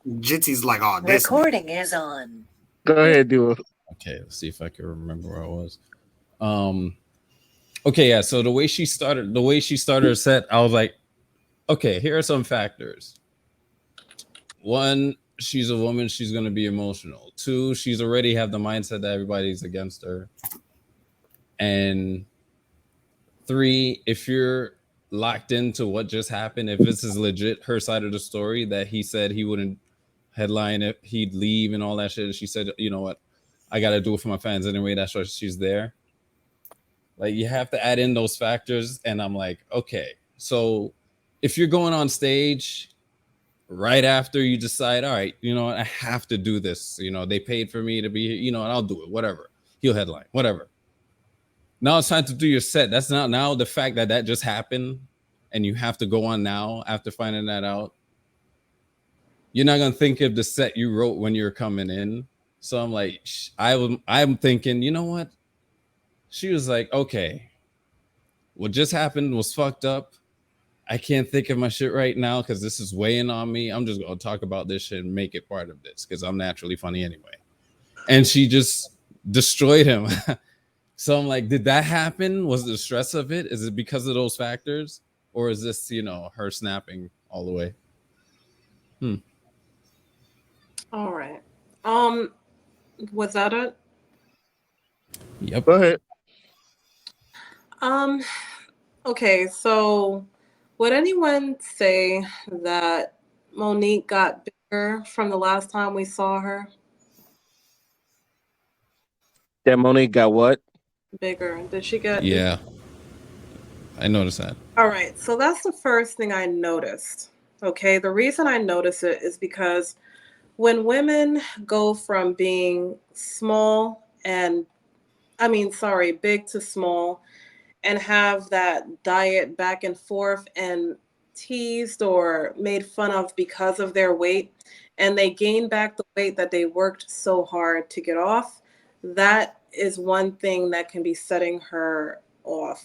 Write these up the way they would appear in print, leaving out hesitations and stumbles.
Jitsy's like, oh, this man. Recording is on. Go ahead, do it. Okay, let's see if I can remember where I was. Okay, yeah. So the way she started her set, I was like, okay, here are some factors. One, she's a woman, she's gonna be emotional. Two, she's already have the mindset that everybody's against her. And three, if you're locked into what just happened, if this is legit her side of the story that he said he wouldn't headline it, he'd leave and all that shit. And she said, you know what, I gotta do it for my fans anyway. That's why she's there. Like you have to add in those factors. And I'm like, okay, so if you're going on stage right after you decide, all right, you know what, I have to do this. You know, they paid for me to be here, you know, and I'll do it, whatever. He'll headline, whatever. Now it's time to do your set. That's not now the fact that that just happened and you have to go on now after finding that out. You're not going to think of the set you wrote when you're coming in. So I'm like, I'm thinking, you know what? She was like, okay, what just happened was fucked up. I can't think of my shit right now because this is weighing on me. I'm just going to talk about this shit and make it part of this because I'm naturally funny anyway. And she just destroyed him. So I'm like, did that happen? Was it the stress of it? Is it because of those factors? Or is this, you know, her snapping all the way? All right. Was that it? Yep. Go ahead. Um, okay, so would anyone say that Monique got bigger from the last time we saw her? That Monique got what? Bigger. Did she get Yeah. I noticed that. All right, so that's the first thing I noticed. Okay, the reason I notice it is because when women go from being big to small, and have that diet back and forth and teased or made fun of because of their weight, and they gain back the weight that they worked so hard to get off, that is one thing that can be setting her off.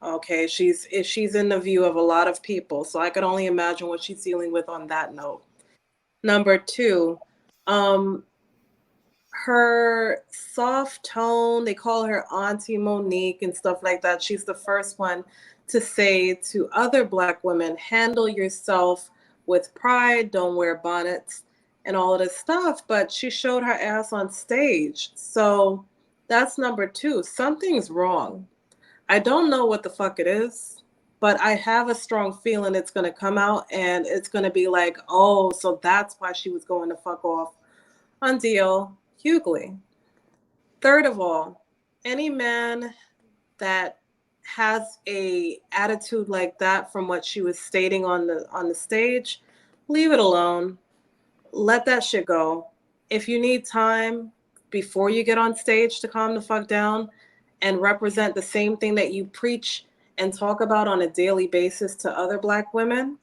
Okay, she's in the view of a lot of people, so I could only imagine what she's dealing with on that note. Number two, um, her soft tone, they call her Auntie Monique and stuff like that. She's the first one to say to other Black women, handle yourself with pride, don't wear bonnets and all of this stuff. But she showed her ass on stage. So that's number two. Something's wrong. I don't know what the fuck it is, but I have a strong feeling it's going to come out and it's going to be like, oh, so that's why she was going to fuck off on DL Hughley. Third of all, any man that has a attitude like that from what she was stating on the stage, leave it alone. Let that shit go. If you need time before you get on stage to calm the fuck down and represent the same thing that you preach and talk about on a daily basis to other Black women,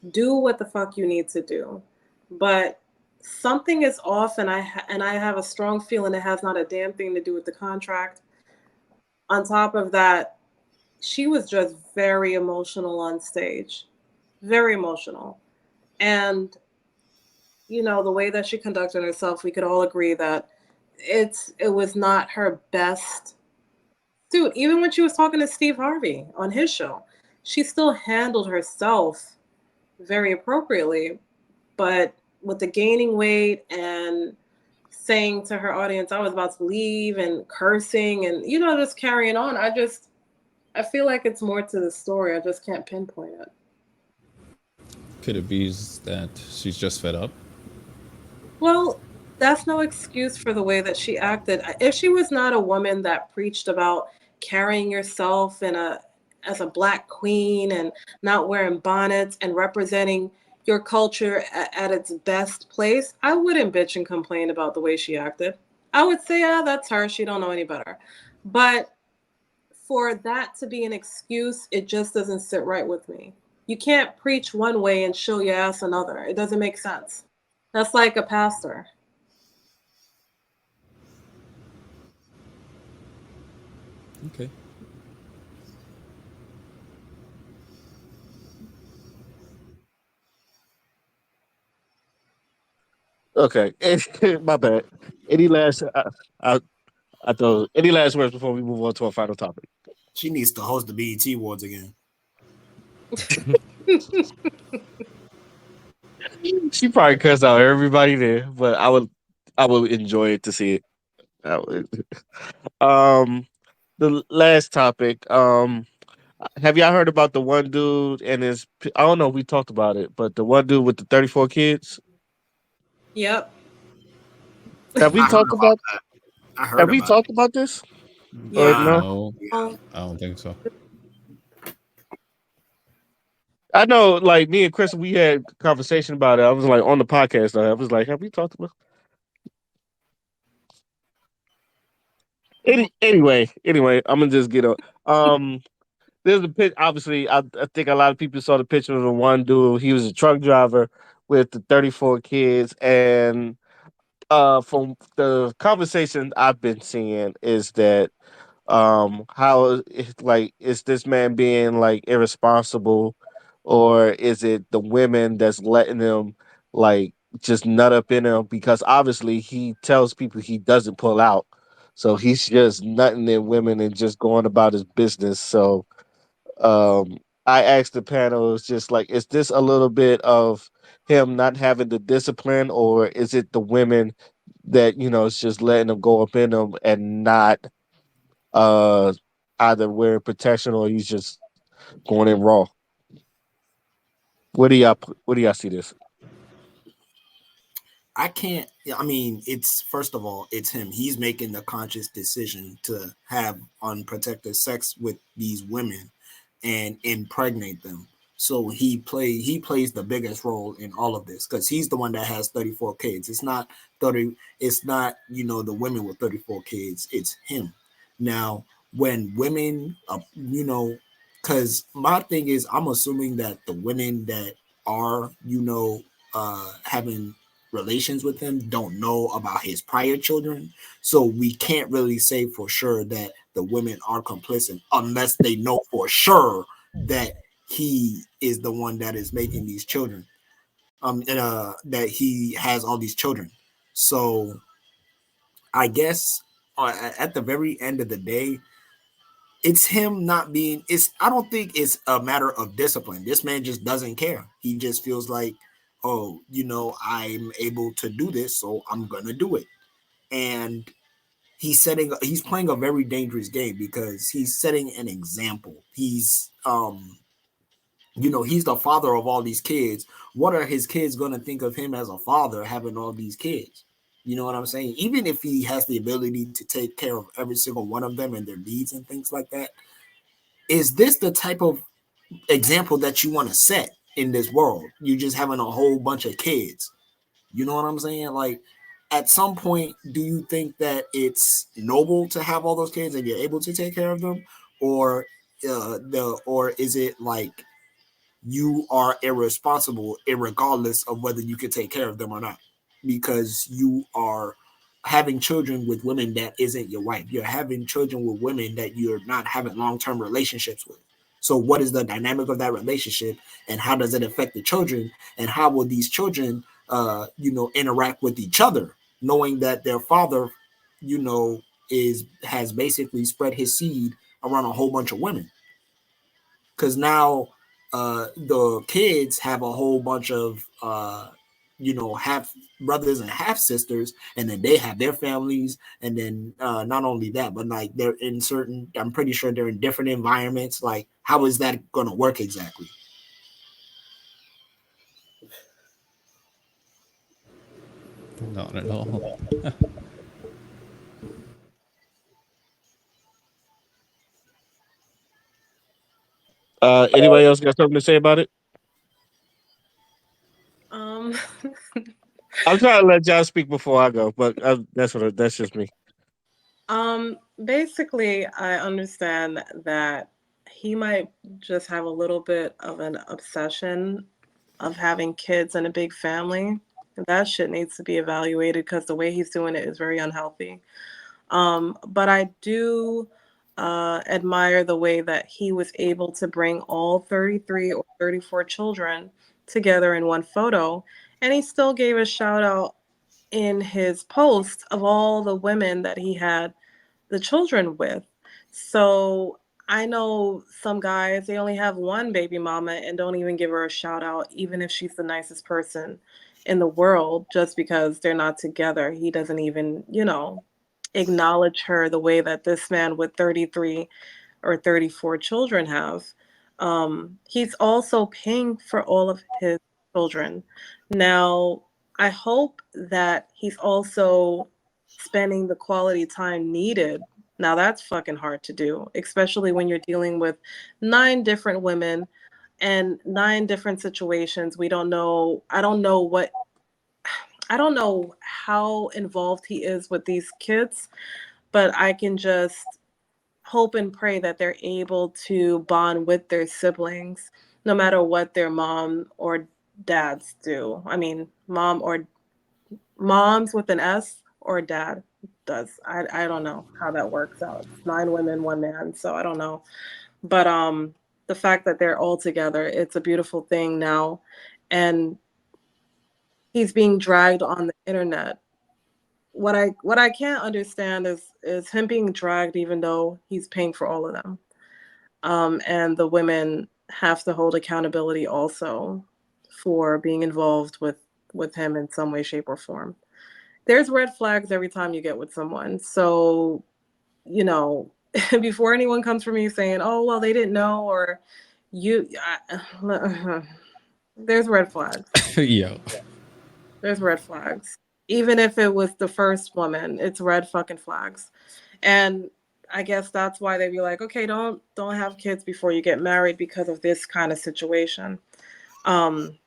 do what the fuck you need to do. But something is off, and I have a strong feeling it has not a damn thing to do with the contract. On top of that, she was just very emotional on stage, very emotional, and the way that she conducted herself, we could all agree that it was not her best. Dude, even when she was talking to Steve Harvey on his show, she still handled herself very appropriately, but with the gaining weight and saying to her audience, I was about to leave, and cursing and, just carrying on. I feel like it's more to the story. I just can't pinpoint it. Could it be that she's just fed up? Well, that's no excuse for the way that she acted. If she was not a woman that preached about carrying yourself as a Black queen and not wearing bonnets and representing your culture at its best place, I wouldn't bitch and complain about the way she acted. I would say, that's her. She don't know any better. But for that to be an excuse, it just doesn't sit right with me. You can't preach one way and show your ass another. It doesn't make sense. That's like a pastor. Okay. Okay, my bad. Any last? I thought any last words before we move on to our final topic. She needs to host the BET Awards again. She probably cussed out everybody there, but I would enjoy it to see it. I would. Um, the last topic. Have y'all heard about the one dude and his? I don't know. If we talked about it, but the one dude with the 34 kids. Yep. Have we I heard talked about about? that. I heard Have we about it. talked about this or Yeah. no? No, Yeah. Oh, I don't think so. I know, like me and Chris, we had a conversation about it. I was like on the podcast. I was like, "Have we talked about?" Anyway, I'm gonna just get on. There's a pitch. Obviously, I think a lot of people saw the picture of the one dude. He was a truck driver with the 34 kids, and from the conversation I've been seeing is that how like is this man being like irresponsible, or is it the women that's letting him like just nut up in him, because obviously he tells people he doesn't pull out, so he's just nutting in women and just going about his business. So I asked the panel, it's just like, is this a little bit of him not having the discipline, or is it the women that it's just letting them go up in him and not uh either wearing protection, or he's just going in raw? What do y'all see this? I can't. I mean, it's first of all, it's him. He's making the conscious decision to have unprotected sex with these women and impregnate them. So he plays the biggest role in all of this because he's the one that has 34 kids. It's not 30. It's not the women with 34 kids. It's him. Now, when women, because my thing is, I'm assuming that the women that are having relations with him don't know about his prior children. So we can't really say for sure that the women are complicit unless they know for sure that he is the one that is making these children. And that he has all these children. So I guess at the very end of the day, it's him not being it's I don't think it's a matter of discipline. This man just doesn't care. He just feels like, oh, I'm able to do this, so I'm gonna do it. And he's playing a very dangerous game because he's setting an example. He's the father of all these kids. What are his kids gonna think of him as a father having all these kids? You know what I'm saying? Even if he has the ability to take care of every single one of them and their needs and things like that, is this the type of example that you want to set in this world? You just having a whole bunch of kids. You know what I'm saying? Like, at some point, do you think that it's noble to have all those kids and you're able to take care of them, or or is it like you are irresponsible, regardless of whether you can take care of them or not, because you are having children with women that isn't your wife. You're having children with women that you're not having long-term relationships with. So what is the dynamic of that relationship, and how does it affect the children, and how will these children interact with each other, knowing that their father has basically spread his seed around a whole bunch of women? Because now the kids have a whole bunch of half brothers and half sisters, and then they have their families, and then not only that, but like they're in certain, I'm pretty sure they're in different environments. Like, how is that going to work exactly? Not at all. Anybody else got something to say about it? um, I'm trying to let y'all speak before I go, but that's just me. basically, I understand that he might just have a little bit of an obsession of having kids and a big family. That shit needs to be evaluated because the way he's doing it is very unhealthy. But I do admire the way that he was able to bring all 33 or 34 children together in one photo. And he still gave a shout out in his post of all the women that he had the children with. So I know some guys, they only have one baby mama and don't even give her a shout out, even if she's the nicest person in the world, just because they're not together. He doesn't even, acknowledge her the way that this man with 33 or 34 children have. He's also paying for all of his children. Now, I hope that he's also spending the quality time needed. Now, that's fucking hard to do, especially when you're dealing with nine different women and nine different situations. We don't know, I don't know how involved he is with these kids, but I can just hope and pray that they're able to bond with their siblings no matter what their mom or dads do. I mean, moms with an S or dad does. I don't know how that works out. It's nine women, one man, so I don't know. But the fact that they're all together, it's a beautiful thing now. And he's being dragged on the internet. What I can't understand is him being dragged even though he's paying for all of them. And the women have to hold accountability also for being involved with him in some way, shape, or form. There's red flags every time you get with someone. So, you know, before anyone comes for me saying, "Oh, well, they didn't know," or you, there's red flags. Yo. There's red flags. Even if it was the first woman, it's red fucking flags. And I guess that's why they be like, okay, don't have kids before you get married because of this kind of situation. Um,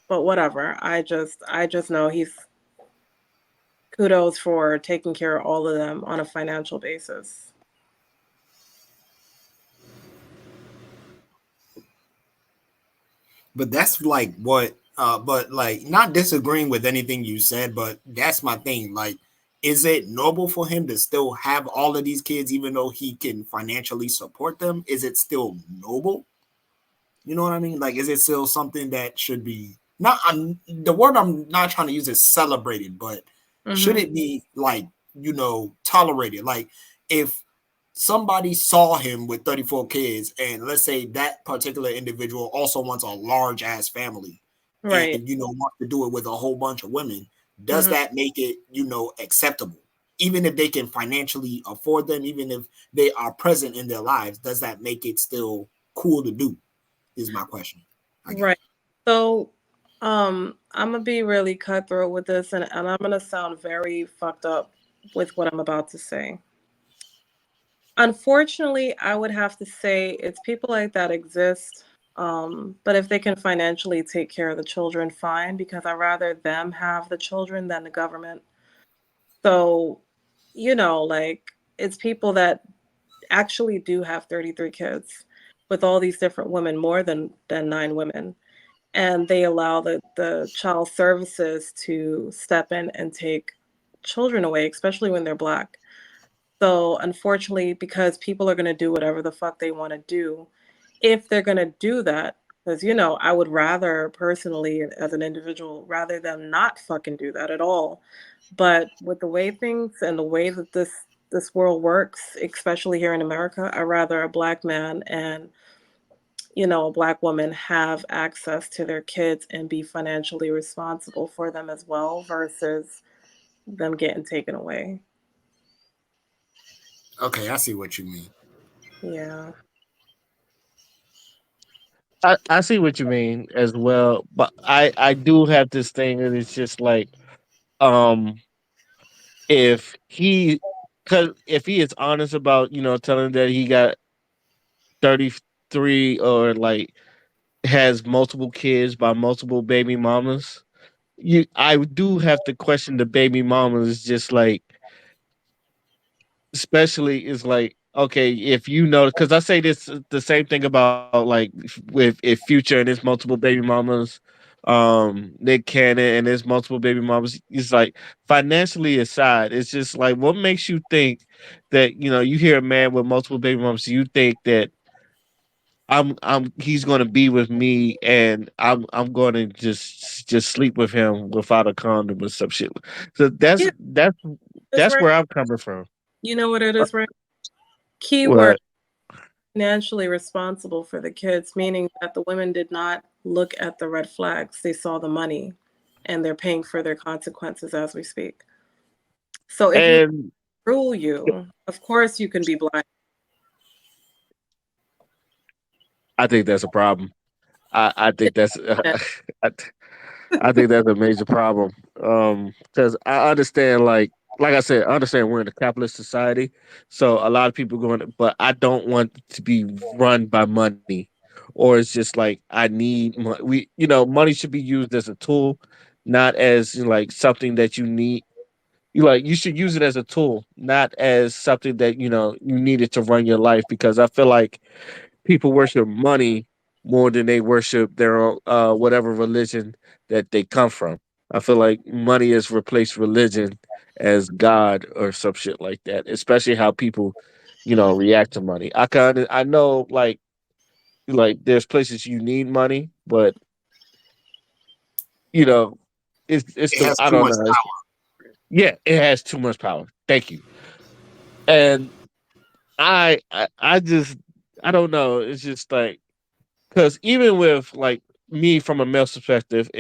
but whatever. I just know he's kudos for taking care of all of them on a financial basis. But that's like what but like not disagreeing with anything you said, but that's my thing. Like, is it noble for him to still have all of these kids even though he can financially support them? Is it still noble? You know what I mean? Like, is it still something that should be not? The word I'm not trying to use is celebrated, but should Hmm. it be like, tolerated? Like, if somebody saw him with 34 kids, and let's say that particular individual also wants a large ass family, and Right. wants to do it with a whole bunch of women, does Hmm. that make it acceptable? Even if they can financially afford them, even if they are present in their lives, does that make it still cool to do? Is my question, I guess. Right. So, I'm gonna be really cutthroat with this, and I'm gonna sound very fucked up with what I'm about to say. Unfortunately, I would have to say it's people like that exist. But if they can financially take care of the children, fine, because I rather them have the children than the government. So, like it's people that actually do have 33 kids with all these different women, more than nine women. And they allow the child services to step in and take children away, especially when they're black. So unfortunately, because people are gonna do whatever the fuck they wanna do, if they're gonna do that, because I would rather personally, as an individual, rather them not fucking do that at all. But with the way things and the way that this world works, especially here in America, I rather a black man and a black woman have access to their kids and be financially responsible for them as well versus them getting taken away. Okay, I see what you mean. Yeah. I see what you mean as well, but I do have this thing that it's just like, um if he, because if he is honest about telling that he got 33, or like has multiple kids by multiple baby mamas, I do have to question the baby mamas. Just like, especially is like, okay, if because I say this the same thing about like with if Future and his multiple baby mamas, Nick Cannon and his multiple baby mamas. It's like, financially aside, it's just like, what makes you think that you hear a man with multiple baby mamas, you think that he's gonna be with me, and I'm gonna just sleep with him without a condom or some shit. So Yeah, that's that's right. where I'm coming from. You know what it Uh, is, right? Keyword: What? financially responsible for the kids, meaning that the women did not look at the red flags. They saw the money and they're paying for their consequences as we speak. So if you And rule you, of course you can be blind. I think that's a problem. I think that's I, I think that's a major problem. Because I understand, like I said, I understand we're in a capitalist society, so a lot of people going, but I don't want to be run by money, or it's just like I need we, money should be used as a tool, not as like something that you need. You should use it as a tool, not as something that you needed to run your life. Because I feel like people worship money more than they worship their own whatever religion that they come from. I feel like money has replaced religion as God or some shit like that. Especially how people, react to money. I know like there's places you need money, but you know it's It the has I too don't much know. Yeah, it has too much power. Thank you. And I just I don't know. It's just like because even with like me from a male perspective,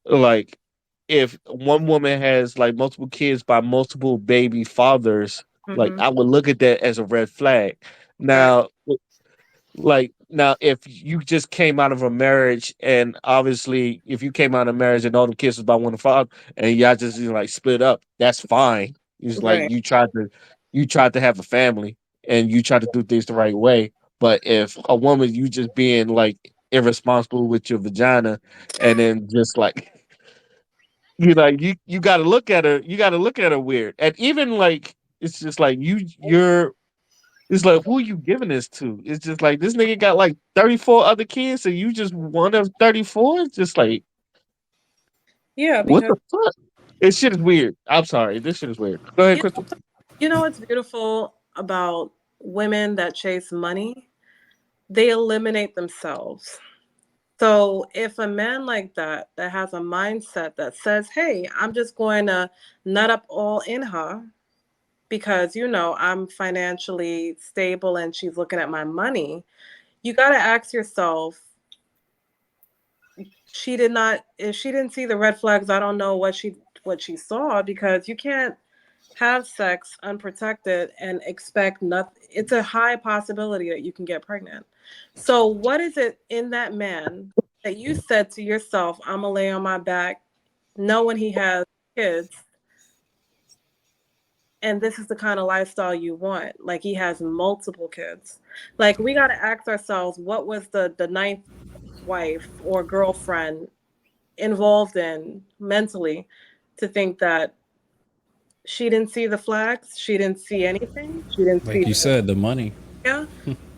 like if one woman has like multiple kids by multiple baby fathers, like Hmm. I would look at that as a red flag. Right. Now, now if you just came out of a marriage, and obviously if you came out of marriage and all the kids was by one father, and y'all just like split up, that's fine. It's like Right. you tried to have a family, and you tried to do things the right way. But if a woman, you just being like irresponsible with your vagina, and then just like you got to look at her, weird. And even like it's just like it's like, who you giving this to? It's just like this nigga got like 34 other kids, and you just one of 34. It's just like, Yeah, what because the fuck? This shit is weird. I'm sorry. This shit is weird. Go ahead, you Crystal. you know what's beautiful about women that chase money? They eliminate themselves. So if a man like that has a mindset that says, "Hey, I'm just going to nut up all in her because I'm financially stable and she's looking at my money," you got to ask yourself, she did not if she didn't see the red flags, I don't know what she saw, because you can't have sex unprotected and expect nothing. It's a high possibility that you can get pregnant. So what is it in that man that you said to yourself, I'm gonna lay on my back knowing he has kids, and this is the kind of lifestyle you want? Like, he has multiple kids. Like, we got to ask ourselves, what was the ninth wife or girlfriend involved in mentally to think that she didn't see the flags, she didn't see anything, she didn't see Like you the said, the money. yeah.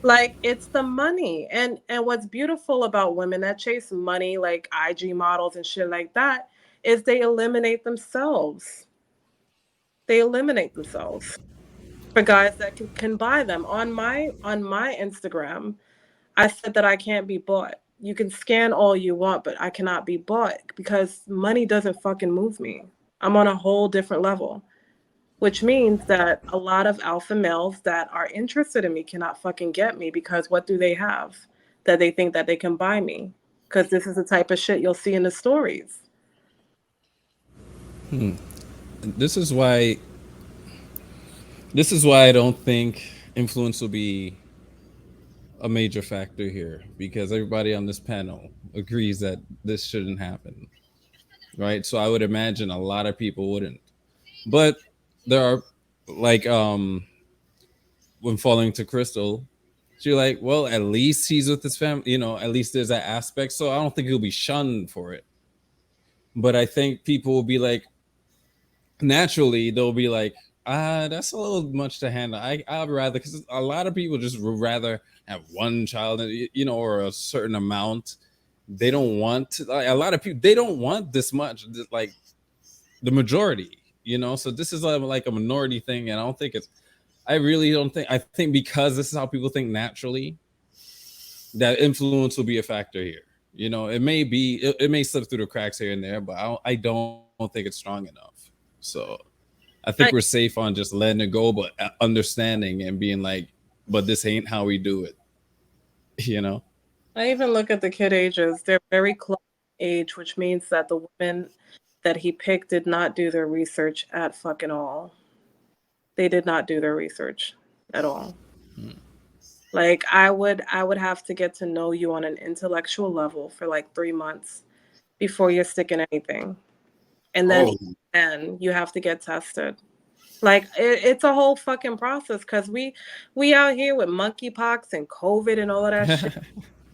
Like, it's the money. And what's beautiful about women that chase money, like IG models and shit like that, is they eliminate themselves. They eliminate themselves for guys that can buy them. On my Instagram, I said that I can't be bought. You can scan all you want, but I cannot be bought because money doesn't fucking move me. I'm on a whole different level, which means that a lot of alpha males that are interested in me cannot fucking get me, because what do they have that they think that they can buy me? Because this is the type of shit you'll see in the stories. This is why. This is why I don't think influence will be a major factor here, because everybody on this panel agrees that this shouldn't happen, right? So I would imagine a lot of people wouldn't. But there are, like, when falling to Crystal, she's like, well, at least he's with his family, at least there's that aspect. So I don't think he'll be shunned for it. But I think people will be like, naturally, they'll be like, that's a little much to handle. I'd rather, because a lot of people just would rather have one child, or a certain amount. They don't want to, like, a lot of people, they don't want this much, like the majority, so this is like a minority thing. And I really don't think, I think because this is how people think naturally, that influence will be a factor here. You know, it may slip through the cracks here and there, but I don't think it's strong enough. So I think we're I, safe on just letting it go, but understanding and being like, but this ain't how we do it. You know? I even look at the kid ages. They're very close in age, which means that the women that he picked did not do their research at fucking all. They did not do their research at all. Like I would have to get to know you on an intellectual level for like 3 months before you're sticking anything. And then Oh, even then you have to get tested. Like it's a whole fucking process because we out here with monkeypox and COVID and all of that shit.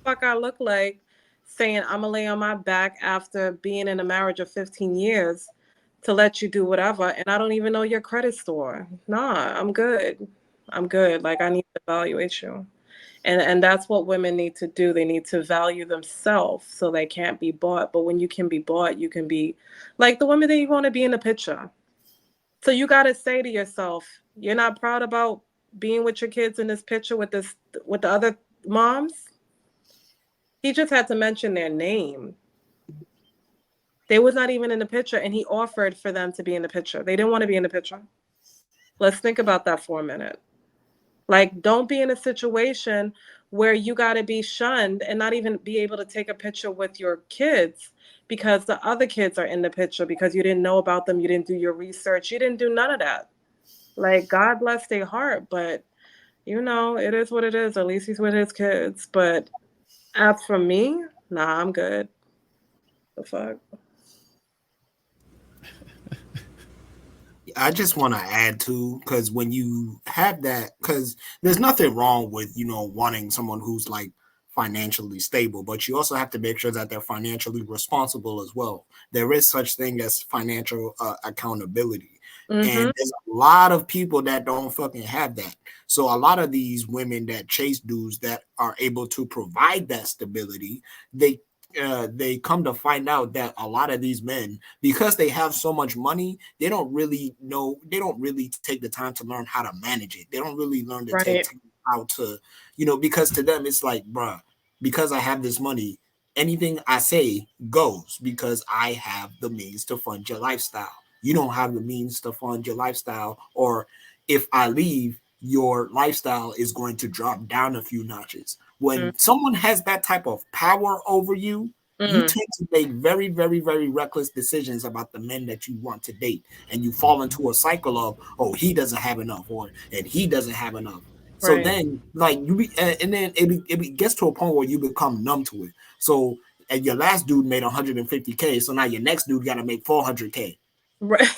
Fuck I look like saying I'm gonna lay on my back after being in a marriage of 15 years to let you do whatever, and I don't even know your credit score. Nah, I'm good. I'm good. Like I need to evaluate you. And that's what women need to do. They need to value themselves so they can't be bought. But when you can be bought, you can be like the women that you want to be in the picture. So you got to say to yourself, you're not proud about being with your kids in this picture with the other moms. He just had to mention their name. They was not even in the picture, and he offered for them to be in the picture. They didn't want to be in the picture. Let's think about that for a minute. Like, don't be in a situation where you got to be shunned and not even be able to take a picture with your kids because the other kids are in the picture because you didn't know about them, you didn't do your research, you didn't do none of that. Like, God bless their heart, but it is what it is. At least he's with his kids. But as for me, nah, I'm good. The fuck? I just want to add to, because when you have that, because there's nothing wrong with wanting someone who's like financially stable, but you also have to make sure that they're financially responsible as well. There is such thing as financial accountability, Mm-hmm. and there's a lot of people that don't fucking have that. So a lot of these women that chase dudes that are able to provide that stability, they come to find out that a lot of these men, because they have so much money, they don't really take the time to learn how to manage it. They don't really learn to take Right. time how to, because to them it's like, bruh, because I have this money, anything I say goes because I have the means to fund your lifestyle. You don't have the means to fund your lifestyle, or if I leave, your lifestyle is going to drop down a few notches. When someone has that type of power over you, you Mm-hmm. tend to make very, very, very reckless decisions about the men that you want to date. And you fall into a cycle of, oh, he doesn't have enough, and he doesn't have enough. So Right. then, like, and then it gets to a point where you become numb to it. So, and your last dude made 150K. So now your next dude got to make 400K. Right.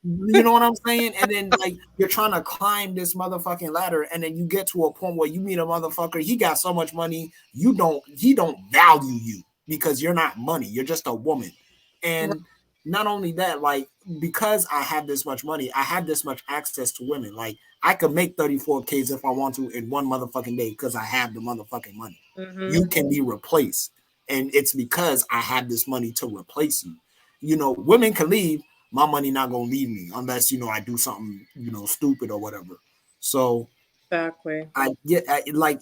You know what I'm saying? And then like you're trying to climb this motherfucking ladder, and then you get to a point where you meet a motherfucker. He got so much money, he don't value you because you're not money. You're just a woman. Right. And not only that, like because I have this much money, I have this much access to women. Like I could make 34Ks if I want to in one motherfucking day because I have the motherfucking money. Mm-hmm. You can be replaced, and it's because I have this money to replace you. Women can leave, my money not gonna leave me unless I do something stupid or whatever. So Exactly. like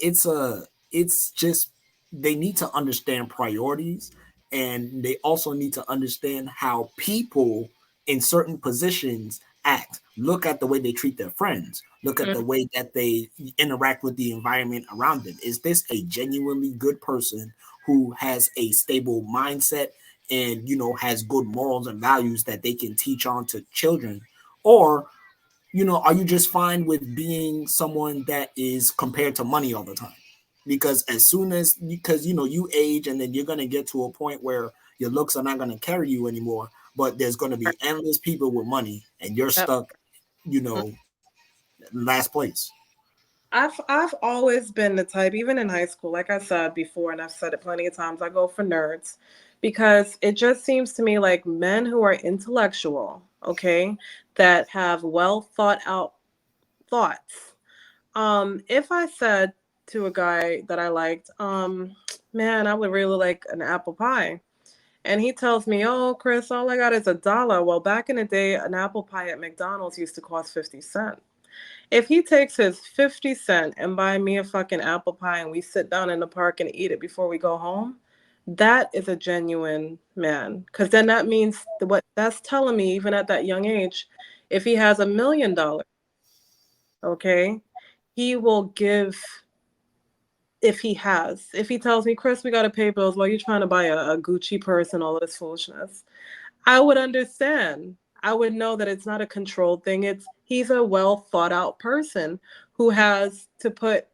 it's just they need to understand priorities, and they also need to understand how people in certain positions act. Look at the way they treat their friends. Look at the way that they interact with the environment around them. Is this a genuinely good person who has a stable mindset and has good morals and values that they can teach on to children? Or are you just fine with being someone that is compared to money all the time? Because as soon as because you age, and then you're gonna get to a point where your looks are not gonna carry you anymore, but there's gonna be endless people with money, and you're Yep. stuck, you know, last place. I've always been the type, even in high school, like I said before, and I've said it plenty of times, I go for nerds because it just seems to me like men who are intellectual, okay, that have well thought out thoughts. If I said to a guy that I liked, man, I would really like an apple pie. And he tells me, oh, Chris, all I got is $1. Well, back in the day, an apple pie at McDonald's used to cost 50 cents. If he takes his 50 cent and buy me a fucking apple pie and we sit down in the park and eat it before we go home, that is a genuine man. Because then that means what that's telling me, even at that young age, if he has $1 million, okay, he will give if he has. If he tells me, Chris, we got to pay bills while you're trying to buy a Gucci purse and all of this foolishness, I would understand. I would know that it's not a controlled thing. He's a well thought out person who has to put,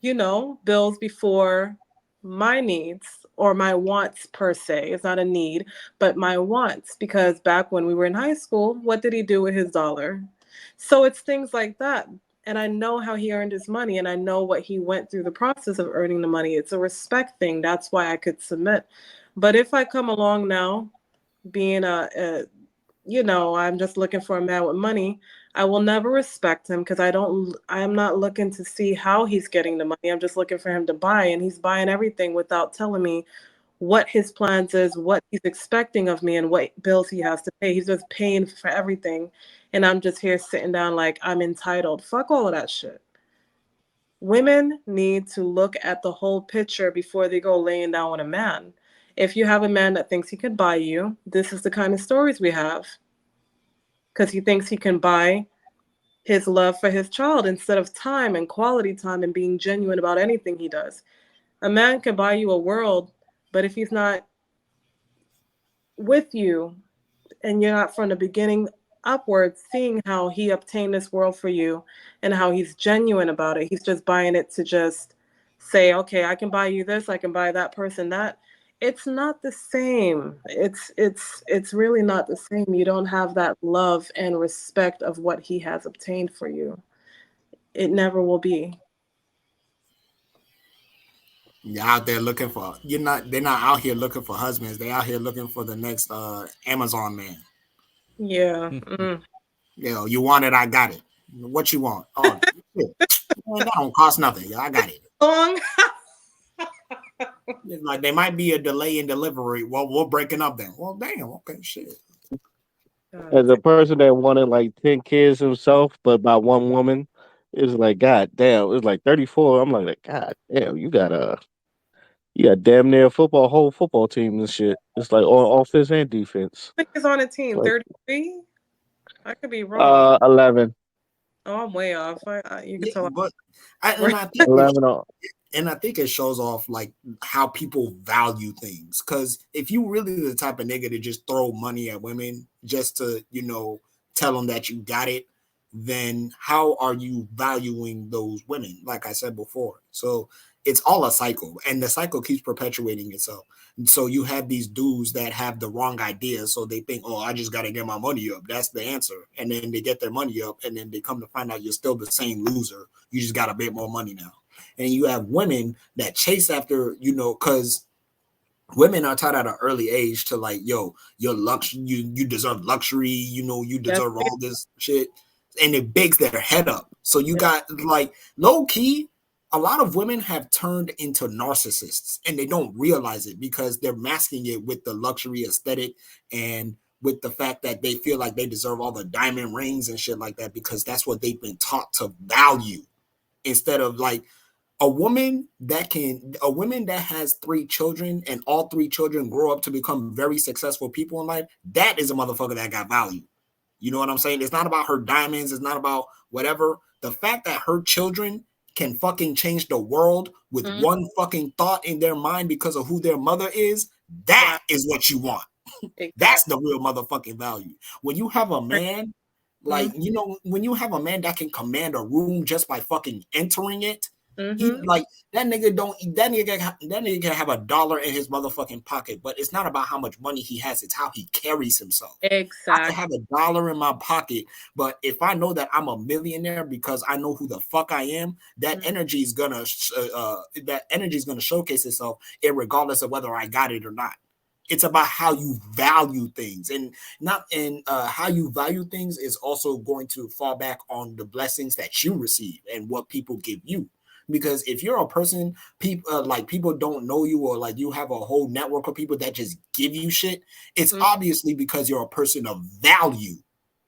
bills before my needs or my wants per se. It's not a need, but my wants. Because back when we were in high school, what did he do with his dollar? So it's things like that. And I know how he earned his money and I know what he went through the process of earning the money. It's a respect thing. That's why I could submit. But if I come along now being I'm just looking for a man with money, I will never respect him because I am not looking to see how he's getting the money. I'm just looking for him to buy, and he's buying everything without telling me what his plans is, what he's expecting of me, and what bills he has to pay. He's just paying for everything, and I'm just here sitting down like I'm entitled. Fuck all of that shit. Women need to look at the whole picture before they go laying down with a man. If you have a man that thinks he could buy you, this is the kind of stories we have. Because he thinks he can buy his love for his child instead of time and quality time and being genuine about anything he does. A man can buy you a world, but if he's not with you and you're not from the beginning upwards seeing how he obtained this world for you and how he's genuine about it, he's just buying it to just say, okay, I can buy you this, I can buy that person that. It's not the same. It's really not the same. You don't have that love and respect of what he has obtained for you. It never will be. You're out there looking for they're not out here looking for husbands. They're out here looking for the next Amazon man. Yeah. You want it, I got it. What you want? Oh shit. Man, that don't cost nothing. I got it. Long. It's like there might be a delay in delivery. Well, we're breaking up then. Well, damn, okay, shit. As a person that wanted like 10 kids himself, but by one woman, it's like God damn. It was like 34. I'm like God damn. You got damn near whole football team and shit. It's like on offense and defense. I think he's on a team. Like 33? I could be wrong. 11. Oh, I'm way off. You can tell. But I think 11 on. and I think it shows off like how people value things. Because if you really the type of nigga to just throw money at women just to tell them that you got it, then how are you valuing those women? Like I said before, so it's all a cycle, and the cycle keeps perpetuating itself. And so you have these dudes that have the wrong ideas, so they think, oh, I just got to get my money up. That's the answer, and then they get their money up, and then they come to find out you're still the same loser. You just got a bit more money now. And you have women that chase after, because women are taught at an early age to like, yo, you're you deserve luxury, you deserve all this shit. And it bakes their head up. So you got like low key, a lot of women have turned into narcissists and they don't realize it because they're masking it with the luxury aesthetic and with the fact that they feel like they deserve all the diamond rings and shit like that because that's what they've been taught to value instead of like a woman that has 3 children and all 3 children grow up to become very successful people in life. That is a motherfucker that got value. You know what I'm saying? It's not about her diamonds. It's not about whatever. The fact that her children can fucking change the world with one fucking thought in their mind because of who their mother is, that is what you want. Exactly. That's the real motherfucking value. When you have a man, like, when you have a man that can command a room just by fucking entering it, he like that nigga can have $1 in his motherfucking pocket, but it's not about how much money he has, it's how he carries himself. Exactly. I can have $1 in my pocket, but if I know that I'm a millionaire because I know who the fuck I am, that energy is gonna showcase itself regardless of whether I got it or not. It's about how you value things, and how you value things is also going to fall back on the blessings that you receive and what people give you. Because if you're a person, people don't know you, or like you have a whole network of people that just give you shit, it's obviously because you're a person of value.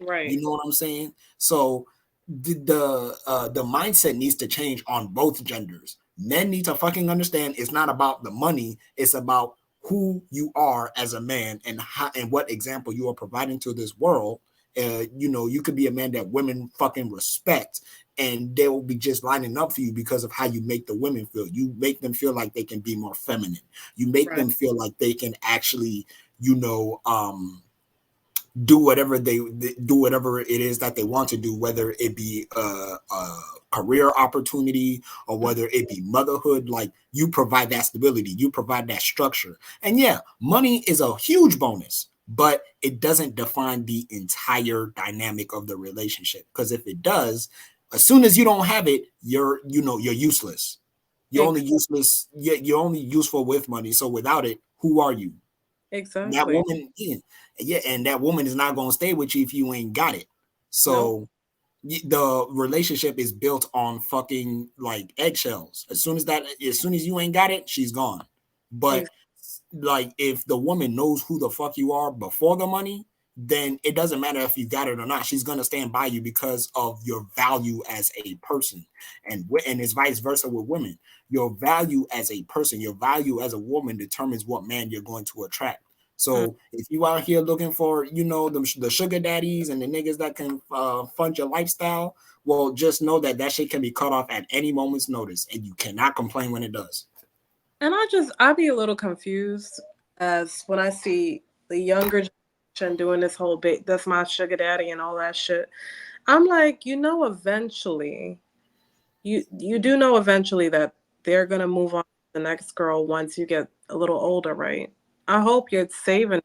Right. You know what I'm saying? So the mindset needs to change on both genders. Men need to fucking understand it's not about the money, it's about who you are as a man and how and what example you are providing to this world. You could be a man that women fucking respect, and they will be just lining up for you because of how you make the women feel. You make them feel like they can be more feminine. You make them feel like they can actually, do whatever do whatever it is that they want to do, whether it be a career opportunity or whether it be motherhood. Like, you provide that stability, you provide that structure. And yeah, money is a huge bonus, but it doesn't define the entire dynamic of the relationship. Because if it does, as soon as you don't have it, you're useless. You're only useless. You're only useful with money. So without it, who are you? Exactly. That woman, and that woman is not going to stay with you if you ain't got it. So the relationship is built on fucking like eggshells. As soon as you ain't got it, she's gone. But like, if the woman knows who the fuck you are before the money, then it doesn't matter if you got it or not. She's gonna stand by you because of your value as a person, and it's vice versa with women. Your value as a person, your value as a woman determines what man you're going to attract. So if you out here looking for, the sugar daddies and the niggas that can fund your lifestyle, well, just know that shit can be cut off at any moment's notice, and you cannot complain when it does. And I'd be a little confused as when I see the younger generation doing this whole bit, that's my sugar daddy and all that shit. I'm like, eventually, you do know eventually that they're gonna move on to the next girl once you get a little older, right? I hope you're saving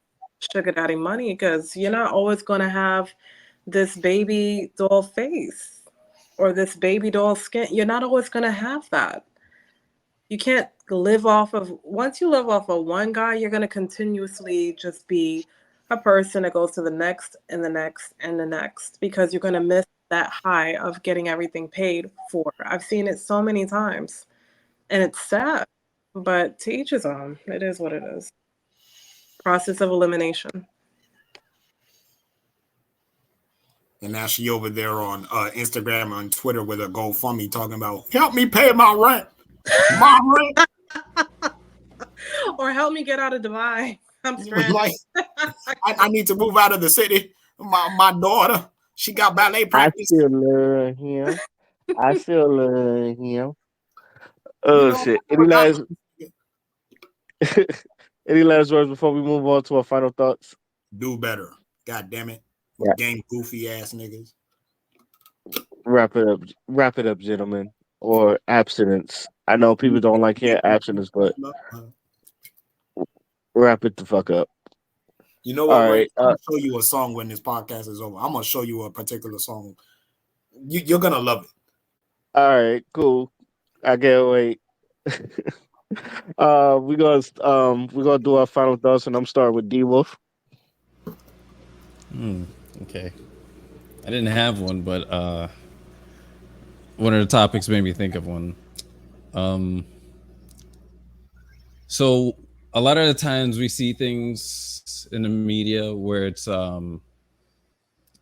sugar daddy money, because you're not always gonna have this baby doll face or this baby doll skin. You're not always gonna have that. You can't live off of once you live off of one guy, you're gonna continuously just be a person that goes to the next and the next and the next, because you're gonna miss that high of getting everything paid for. I've seen it so many times, and it's sad, but to each his own. It is what it is. Process of elimination. And now she over there on Instagram, on Twitter with a GoFundMe talking about, help me pay my rent. My rent. Or help me get out of Dubai. I'm stranded. Like, I need to move out of the city. My daughter, she got ballet practice. I still love him. I still love him. Oh shit! Any last words before we move on to our final thoughts? Do better. God damn it. Yeah. Game goofy ass niggas. Wrap it up, gentlemen. Or abstinence. I know people don't like hearing abstinence, but wrap it the fuck up. You know what, Ray? I'm gonna show you a song when this podcast is over. I'm gonna show you a particular song. You're gonna love it. All right, cool. I can't wait. We're gonna do our final thoughts, and I'm starting with D Wolf. Okay. I didn't have one, but one of the topics made me think of one. So a lot of the times we see things in the media where it's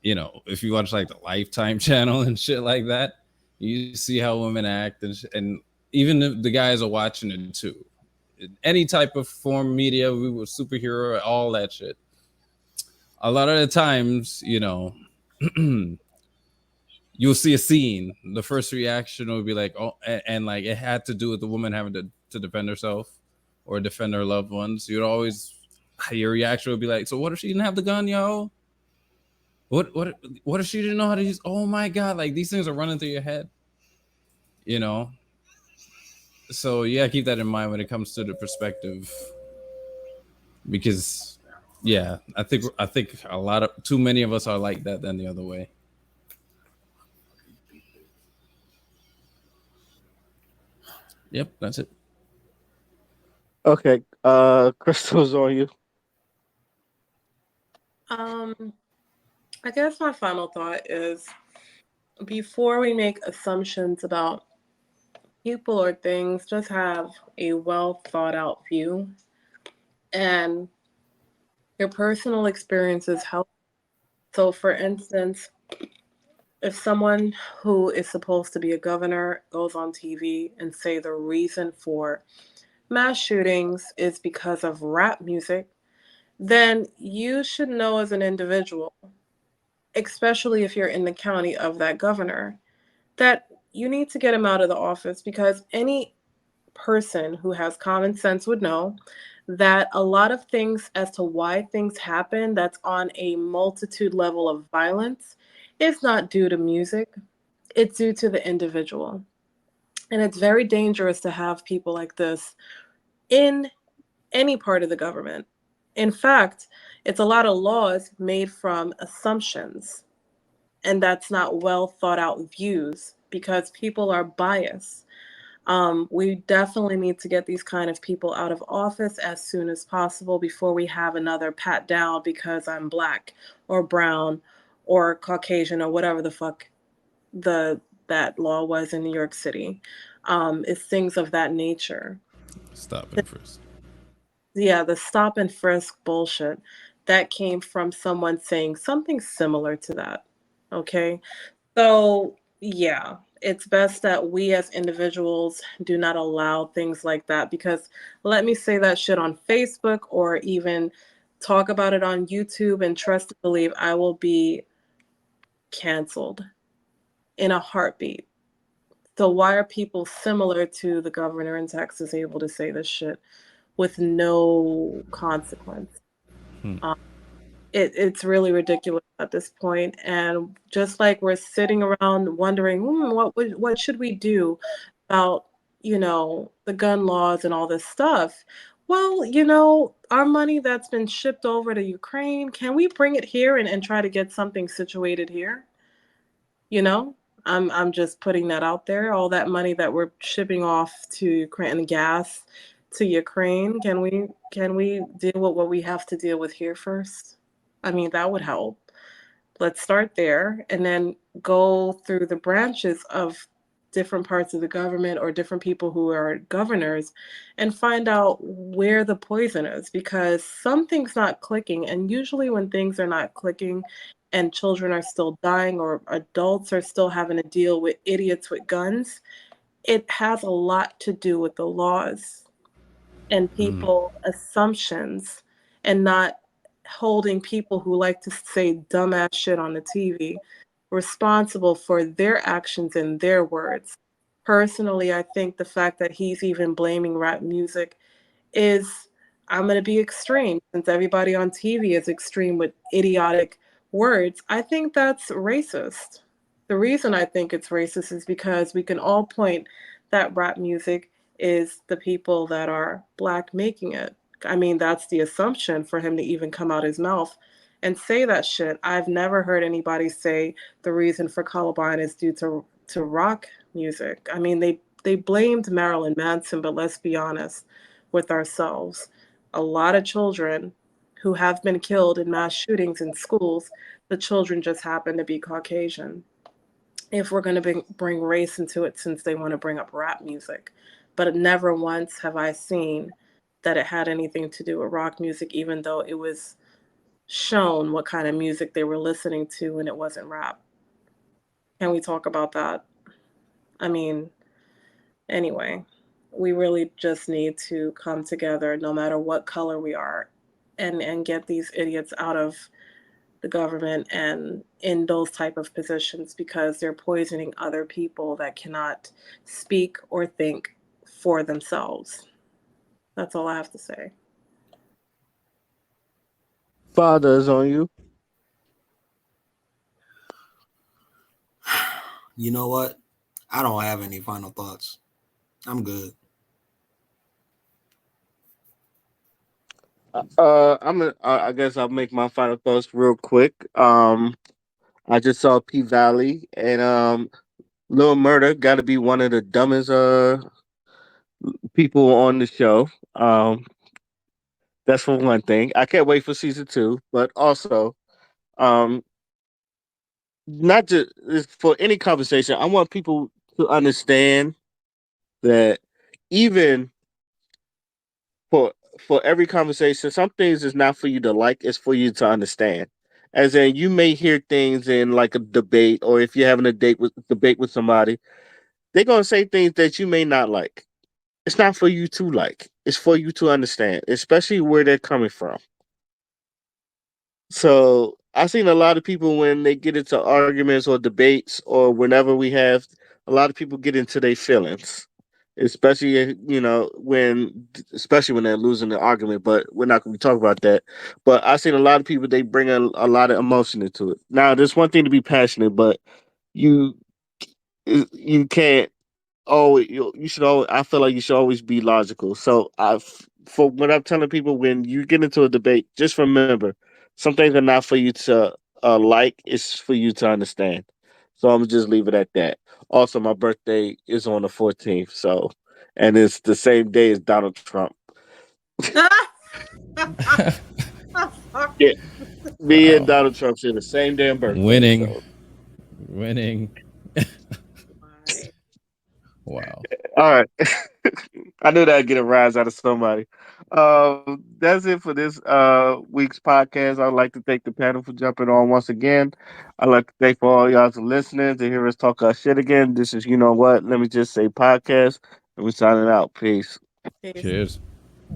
if you watch like the Lifetime channel and shit like that, you see how women act, and even if the guys are watching it too. Any type of form media, we were superhero, all that shit. A lot of the times, you'll see a scene. The first reaction will be like, oh, and like it had to do with the woman having to defend herself or defend her loved ones. Your reaction would be like, so what if she didn't have the gun, yo? What if she didn't know how to use? Oh my god! Like, these things are running through your head, So yeah, keep that in mind when it comes to the perspective, because yeah, I think too many of us are like that than the other way. Yep, that's it. Okay, Crystal's on you. I guess my final thought is, before we make assumptions about people or things, just have a well thought out view, and your personal experiences help. So for instance, If someone who is supposed to be a governor goes on TV and say the reason for mass shootings is because of rap music, then you should know as an individual, especially if you're in the county of that governor, that you need to get him out of the office because any person who has common sense would know that a lot of things as to why things happen that's on a multitude level of violence is not due to music, it's due to the individual. And it's very dangerous to have people like this in any part of the government. In fact, it's a lot of laws made from assumptions, and that's not well thought out views because people are biased. We definitely need to get these kind of people out of office as soon as possible before we have another pat down because I'm black or brown or Caucasian or whatever the fuck the that law was in New York City. It's things of that nature. Stop and frisk. Yeah, the stop and frisk bullshit that came from someone saying something similar to that. Okay. So, yeah, it's best that we as individuals do not allow things like that because let me say that shit on Facebook or even talk about it on YouTube and trust and believe I will be canceled in a heartbeat. So, why are people similar to the governor in Texas able to say this shit with no consequence? Hmm. It's really ridiculous at this point. And just like we're sitting around wondering, what should we do about, the gun laws and all this stuff? Well, our money that's been shipped over to Ukraine, can we bring it here and try to get something situated here? You know, I'm just putting that out there. All that money that we're shipping off to Ukraine and gas to Ukraine, can we deal with what we have to deal with here first? I mean, that would help. Let's start there and then go through the branches of different parts of the government or different people who are governors and find out where the poison is because something's not clicking. And usually, when things are not clicking and children are still dying or adults are still having to deal with idiots with guns, it has a lot to do with the laws and Hmm. people assumptions and not holding people who like to say dumbass shit on the TV responsible for their actions and their words. Personally, I think the fact that he's even blaming rap music is I'm going to be extreme since everybody on TV is extreme with idiotic words. I think that's racist. The reason I think it's racist is because we can all point that rap music is the people that are black making it. I mean, that's the assumption for him to even come out his mouth and say that shit. I've never heard anybody say the reason for Columbine is due to rock music. I mean, they blamed Marilyn Manson, but let's be honest with ourselves. A lot of children who have been killed in mass shootings in schools, the children just happen to be Caucasian. If we're going to bring race into it, since they want to bring up rap music. But never once have I seen that it had anything to do with rock music, even though it was shown what kind of music they were listening to and it wasn't rap. Can we talk about that? I mean, anyway, we really just need to come together no matter what color we are and get these idiots out of the government and in those type of positions because they're poisoning other people that cannot speak or think for themselves. That's all I have to say. Father is on you. You know what? I don't have any final thoughts. I'm good. I guess I'll make my final thoughts real quick. I just saw P Valley and Lil Murder got to be one of the dumbest people on the show. That's for one thing. I can't wait for season two, but also um not just for any conversation. I want people to understand that even for every conversation, some things is not for you to like; it's for you to understand. As in, you may hear things in like a debate, or if you're having a debate with somebody, they're gonna say things that you may not like. It's not for you to like. It's for you to understand, especially where they're coming from. So I've seen a lot of people when they get into arguments or debates or whenever we have a lot of people get into their feelings, especially especially when they're losing the argument. But we're not going to talk about that. But I've seen a lot of people they bring a lot of emotion into it. Now, there's one thing to be passionate, but you you can't you should always. I feel like you should always be logical. So for what I'm telling people, when you get into a debate, just remember, some things are not for you to like. It's for you to understand. So I'm gonna just leave it at that. Also, my birthday is on the 14th, so and it's the same day as Donald Trump. Yeah, me and Wow. Donald Trump share the same damn birthday. Winning. So Winning. My. Wow. all right. I knew that'd get a rise out of somebody. That's it for this week's podcast. I'd like to thank the panel for jumping on once again. I'd like to thank for all y'all for listening to hear us talk our shit again. This is You Know What? Let me just say podcast. And we're signing out. Peace. Peace. Cheers.